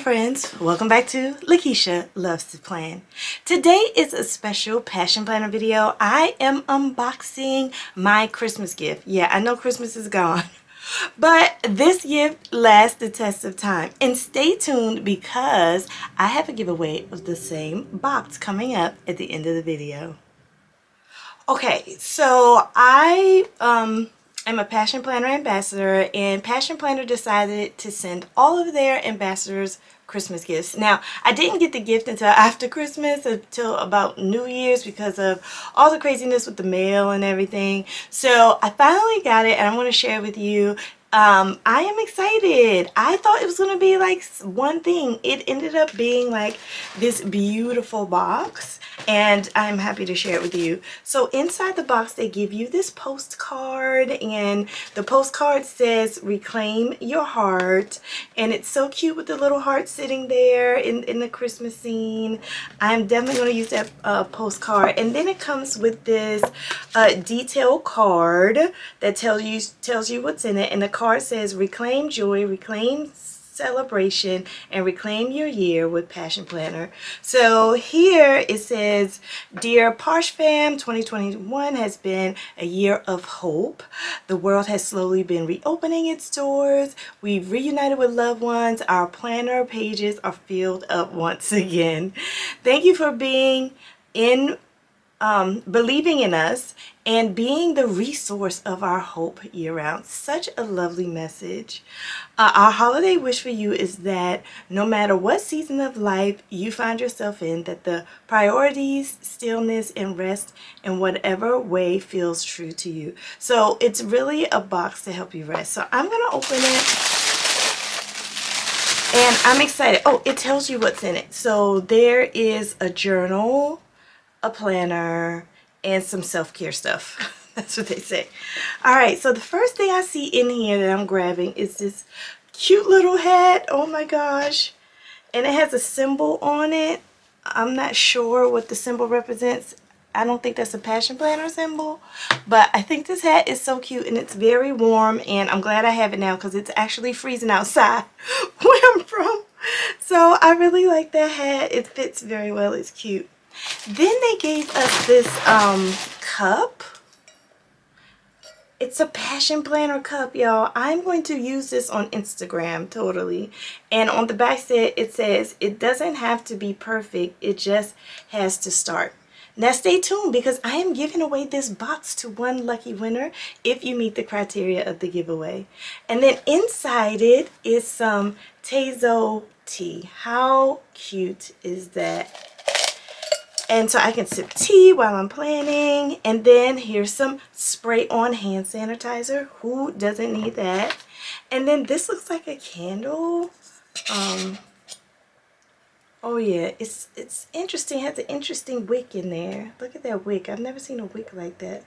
friends, welcome back to Lakisha Loves to Plan. Today is a special passion planner video. I am unboxing my Christmas gift. Yeah, I know Christmas is gone, but this gift lasts the test of time. And stay tuned because I have a giveaway of the same box coming up at the end of the video. Okay, so I am a Passion Planner ambassador, and Passion Planner decided to send all of their ambassadors Christmas gifts. Now, I didn't get the gift until after Christmas, until about New Year's, because of all the craziness with the mail and everything. So I finally got it, and I want to share it with you. I am excited. I thought it was going to be like one thing. It ended up being like this beautiful box, and I'm happy to share it with you. So inside the box, they give you this postcard, and the postcard says, "Reclaim your heart." And it's so cute with the little heart sitting there in the Christmas scene. I'm definitely going to use that postcard. And then it comes with this detailed card that tells you what's in it. And the card says, "Reclaim joy, reclaim celebration, and reclaim your year with Passion Planner." So here it says, "Dear Parsh Fam, 2021 has been a year of hope. The world has slowly been reopening its doors. We've reunited with loved ones. Our planner pages are filled up once again. Thank you for being believing in us and being the resource of our hope year-round." Such a lovely message. Our holiday wish for you is that no matter what season of life you find yourself in, that the priorities, stillness, and rest in whatever way feels true to you. So it's really a box to help you rest. So I'm going to open it. And I'm excited. Oh, it tells you what's in it. So there is a journal, a planner, and some self-care stuff. That's what they say. All right, so the first thing I see in here that I'm grabbing is this cute little hat. Oh my gosh. And it has a symbol on it. I'm not sure what the symbol represents. I don't think that's a Passion Planner symbol, but I think this hat is so cute, and it's very warm, and I'm glad I have it now because it's actually freezing outside where I'm from. So I really like that hat. It fits very well. It's cute. Then they gave us this cup. It's a Passion Planner cup, y'all. I'm going to use this on Instagram totally. And on the back side, it says, "It doesn't have to be perfect. It just has to start." Now stay tuned because I am giving away this box to one lucky winner if you meet the criteria of the giveaway. And then inside it is some Tezo tea. How cute is that? And so I can sip tea while I'm planning. And then here's some spray-on hand sanitizer. Who doesn't need that? And then this looks like a candle. Oh yeah, it's interesting. It has an interesting wick in there. Look at that wick. I've never seen a wick like that.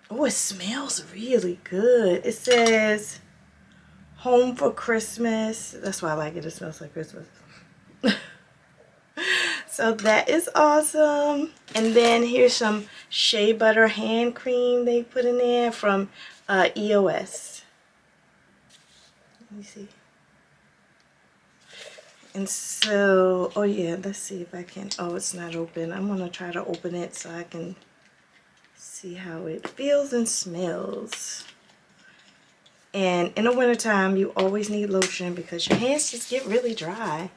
Oh, it smells really good. It says "Home for Christmas." That's why I like it. It smells like Christmas. So that is awesome. And then here's some shea butter hand cream they put in there from EOS. Let me see. And so, oh yeah, let's see if I can. Oh, it's not open. I'm going to try to open it so I can see how it feels and smells. And in the wintertime, you always need lotion because your hands just get really dry.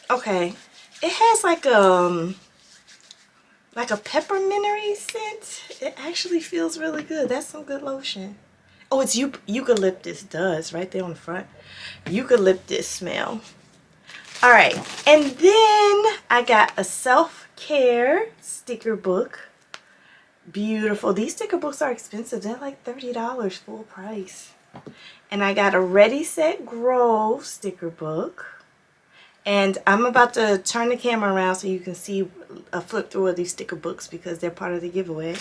Okay, it has like a pepperminty scent. It actually feels really good. That's some good lotion. Oh, it's eucalyptus. Does right there on the front. Eucalyptus smell. All right, and then I got a self-care sticker book. Beautiful. These sticker books are expensive. They're like $30 full price. And I got a Ready, Set, Grow sticker book. And I'm about to turn the camera around so you can see a flip through of these sticker books because they're part of the giveaway.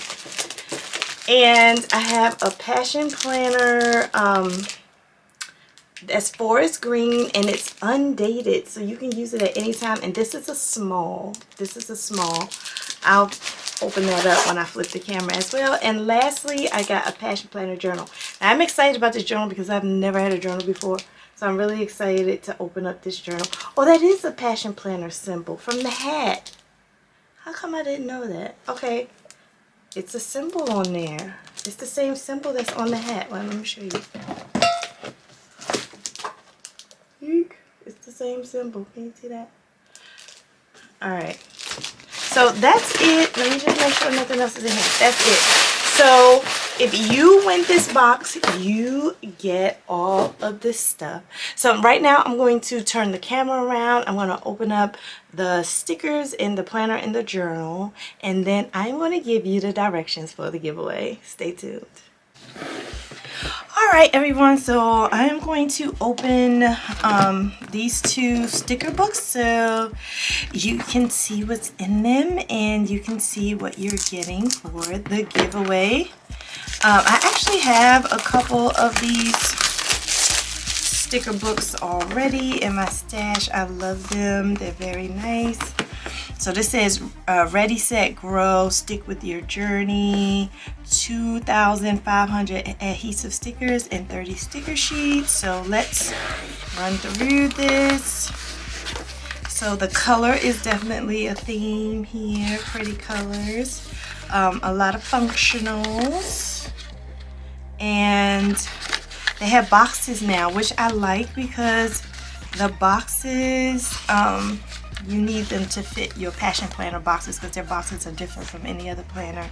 And I have a Passion Planner that's forest green, and it's undated, so you can use it at any time. And this is a small. This is a small. I'll open that up when I flip the camera as well. And lastly, I got a Passion Planner journal. I'm excited about this journal because I've never had a journal before. So I'm really excited to open up this journal. Oh, that is a Passion Planner symbol from the hat. How come I didn't know that? Okay. It's a symbol on there. It's the same symbol that's on the hat. Well, let me show you. Eek. It's the same symbol. Can you see that? Alright. So that's it. Let me just make sure nothing else is in here. That's it. So if you win this box, you get all of this stuff. So right now I'm going to turn the camera around. I'm going to open up the stickers in the planner and the journal. And then I'm going to give you the directions for the giveaway. Stay tuned. Alright everyone, so I am going to open these two sticker books so you can see what's in them and you can see what you're getting for the giveaway. I actually have a couple of these sticker books already in my stash. I love them. They're very nice. So this says Ready, Set, Grow, Stick with Your Journey, 2,500 adhesive stickers and 30 sticker sheets. So let's run through this. So the color is definitely a theme here, pretty colors. A lot of functionals. And they have boxes now, which I like because the boxes, you need them to fit your Passion Planner boxes because their boxes are different from any other planner.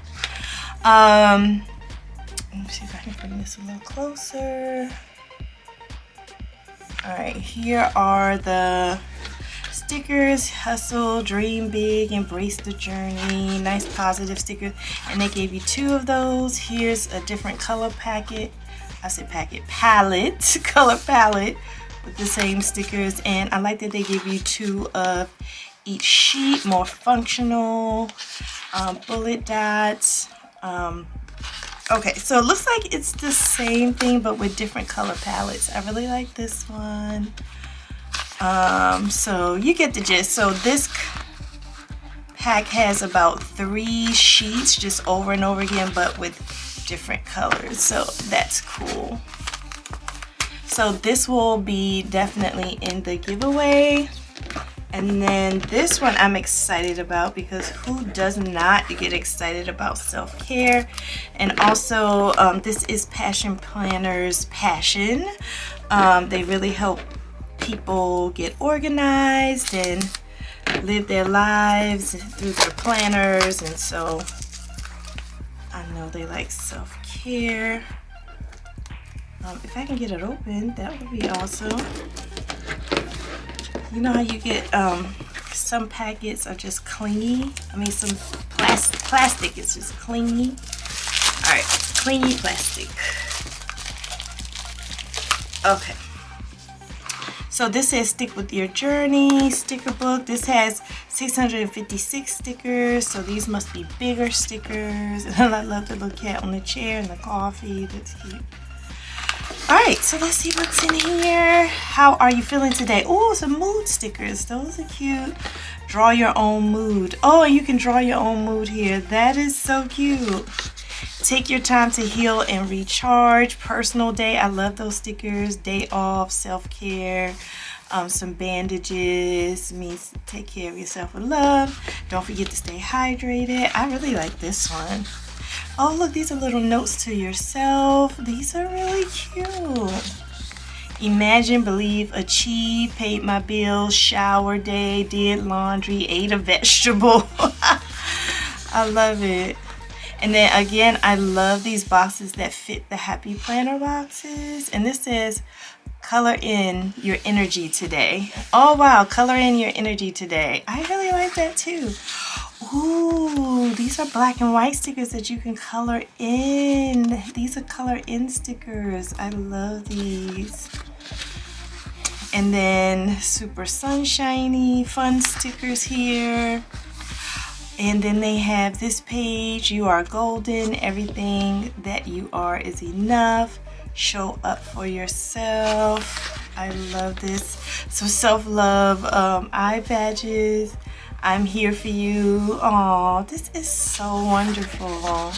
Let me see if I can bring this a little closer. Alright, here are the stickers. Hustle, dream big, embrace the journey. Nice positive stickers. And they gave you 2 of those. Here's a different color packet. I said packet, palette, color palette. With the same stickers, and I like that they give you 2 of each sheet, more functional, bullet dots. Okay, so it looks like it's the same thing but with different color palettes. I really like this one. So you get the gist. So this pack has about 3 sheets just over and over again but with different colors, so that's cool. So this will be definitely in the giveaway. And then this one I'm excited about because who does not get excited about self-care? And also this is Passion Planner's passion. They really help people get organized and live their lives through their planners. And so I know they like self-care. If I can get it open, that would be awesome. You know how you get some packets are just clingy. I mean, some plastic is just clingy. All right, clingy plastic. Okay. So this says Stick with Your Journey sticker book. This has 656 stickers, so these must be bigger stickers. And I love the little cat on the chair and the coffee. That's cute. Alright, so let's see what's in here. How are you feeling today? Oh, some mood stickers. Those are cute. Draw your own mood. Oh, you can draw your own mood here. That is so cute. Take your time to heal and recharge. Personal day. I love those stickers. Day off, self-care. Some bandages. Means take care of yourself with love. Don't forget to stay hydrated. I really like this one. Oh, look, these are little notes to yourself. These are really cute. Imagine, believe, achieve, paid my bills, shower day, did laundry, ate a vegetable. I love it. And then again, I love these boxes that fit the Happy Planner boxes. And this says, color in your energy today. Oh, wow, color in your energy today. I really like that too. Ooh, these are black and white stickers that you can color in. These are color in stickers. I love these. And then super sunshiny, fun stickers here. And then they have this page, you are golden, everything that you are is enough. Show up for yourself. I love this. So self-love, eye badges. I'm here for you. Oh, this is so wonderful.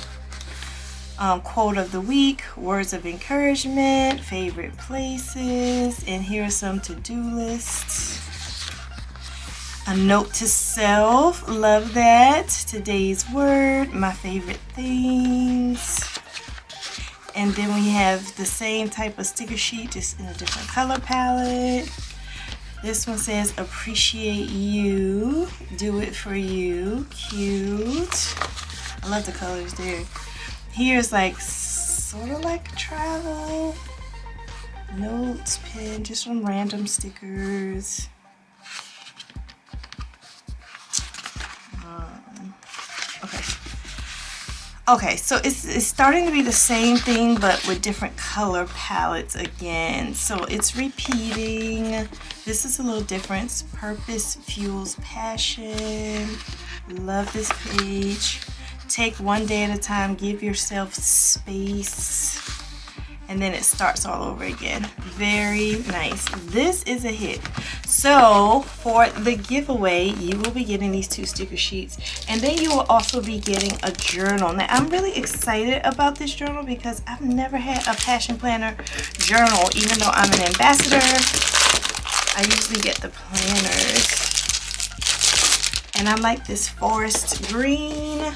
quote of the week, words of encouragement, favorite places, and here are some to-do lists. A note to self, love that. Today's word, my favorite things. And then we have the same type of sticker sheet, just in a different color palette. This one says, appreciate you, do it for you, cute. I love the colors there. Here's like, sort of like travel, notes, pen, just some random stickers. Okay, so it's starting to be the same thing, but with different color palettes again. So it's repeating. This is a little different. Purpose fuels passion. Love this page. Take one day at a time. Give yourself space. And then it starts all over again. Very nice. This is a hit. So for the giveaway, you will be getting these 2 sticker sheets, and then you will also be getting a journal. Now I'm really excited about this journal because I've never had a passion planner journal, even though I'm an ambassador. I usually get the planners, and I like this forest green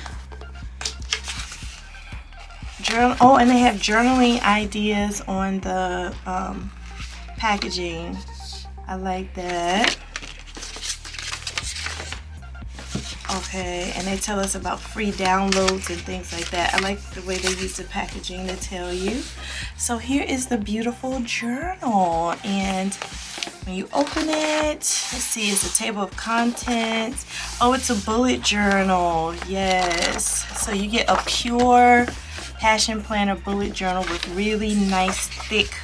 journal. Oh, and they have journaling ideas on the packaging. I like that. Okay, and they tell us about free downloads and things like that. I like the way they use the packaging to tell you. So here is the beautiful journal, and when you open it, let's see, it's a table of contents. Oh, it's a bullet journal. Yes. So you get a pure passion planner bullet journal with really nice, thick,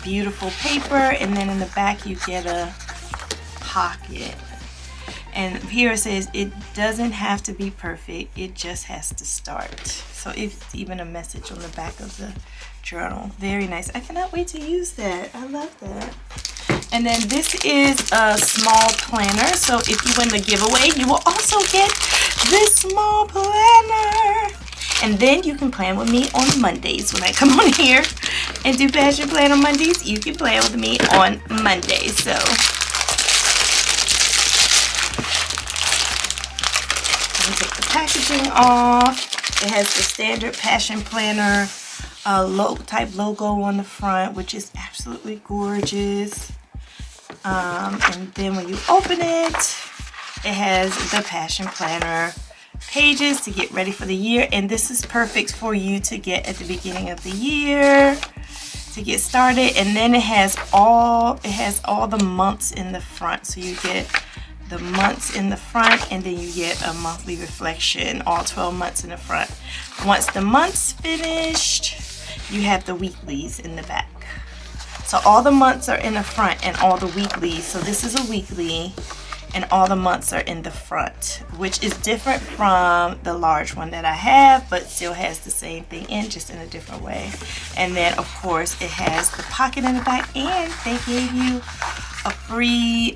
beautiful paper, and then in the back you get a pocket. And here it says it doesn't have to be perfect, it just has to start. So it's even a message on the back of the journal. Very nice. I cannot wait to use that. I love that. And then this is a small planner, so if you win the giveaway, you will also get this small planner. And then you can plan with me on Mondays when I come on here and do Passion Planner Mondays. You can plan with me on Mondays. So let me take the packaging off. It has the standard Passion Planner type logo on the front, which is absolutely gorgeous. And then when you open it, it has the Passion Planner pages to get ready for the year, and this is perfect for you to get at the beginning of the year to get started. And then it has all the months in the front, so you get the months in the front, and then you get a monthly reflection, all 12 months in the front. Once the month's finished, you have the weeklies in the back. So all the months are in the front and all the weeklies. So this is a weekly, and all the months are in the front, which is different from the large one that I have, but still has the same thing in, just in a different way. And then of course it has the pocket in the back, and they gave you a free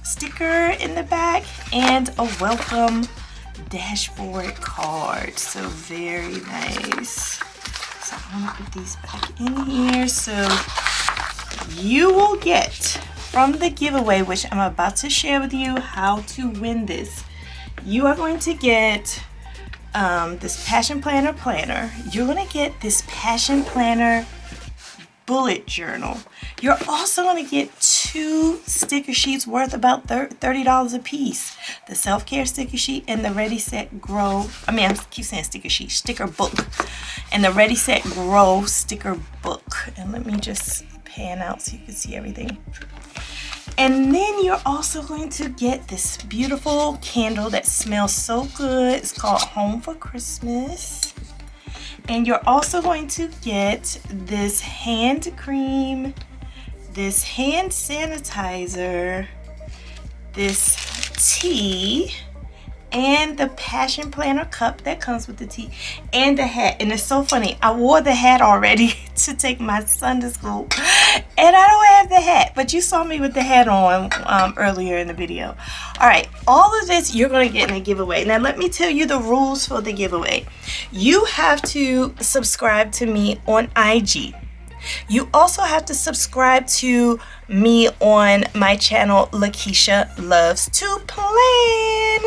sticker in the back and a welcome dashboard card. So very nice. So I'm gonna put these back in here. So you will get from the giveaway, which I'm about to share with you how to win this. You are going to get this Passion Planner planner. You're going to get this Passion Planner bullet journal. You're also going to get 2 sticker sheets worth about $30 a piece. The self-care sticker sheet and the Ready Set Grow, I keep saying sticker sheet, sticker book. And the Ready Set Grow sticker book. And let me just pan out so you can see everything. And then you're also going to get this beautiful candle that smells so good. It's called Home for Christmas. And you're also going to get this hand cream, this hand sanitizer, this tea, and the Passion Planner cup that comes with the tea, and the hat. And it's so funny, I wore the hat already to take my son to school, And I don't have the hat, but you saw me with the hat on earlier in the video. All right, all of this you're going to get in a giveaway. Now, let me tell you the rules for the giveaway. You have to subscribe to me on IG. You also have to subscribe to me on my channel, Lakisha Loves to Plan.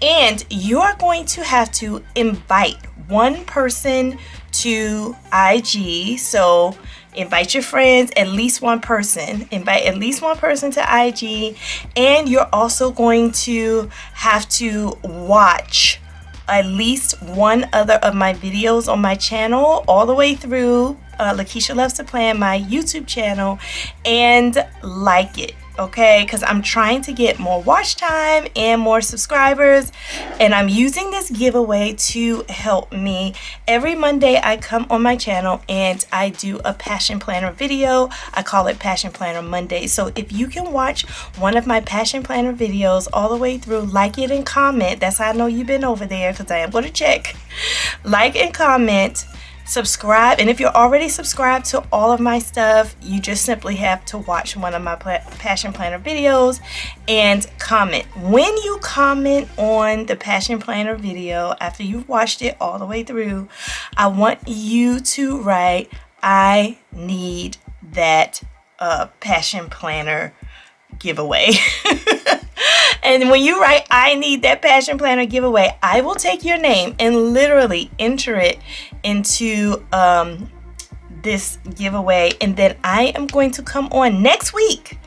And you're going to have to invite one person to IG. So invite your friends, at least one person. Invite at least one person to IG. And you're also going to have to watch at least one other of my videos on my channel all the way through. Lakisha Loves to Plan, my YouTube channel, and like it, okay? Because I'm trying to get more watch time and more subscribers, and I'm using this giveaway to help me. Every Monday I come on my channel and I do a Passion Planner video. I call it Passion Planner Monday. So if you can watch one of my Passion Planner videos all the way through, like it and comment. That's how I know you've been over there, because I am going to check. Like and comment. Subscribe, and if you're already subscribed to all of my stuff, you just simply have to watch one of my Passion Planner videos and comment. When you comment on the Passion Planner video after you've watched it all the way through, I want you to write, "I need that Passion Planner giveaway." And when you write, "I need that Passion Planner giveaway," I will take your name and literally enter it into this giveaway. And then I am going to come on next week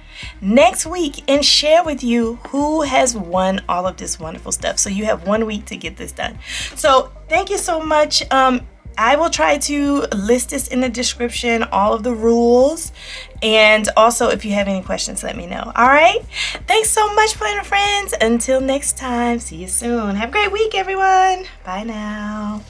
and share with you who has won all of this wonderful stuff. So you have 1 week to get this done. So thank you so much. I will try to list this in the description, all of the rules. And also, if you have any questions, let me know. All right? Thanks so much, planner friends. Until next time, see you soon. Have a great week, everyone. Bye now.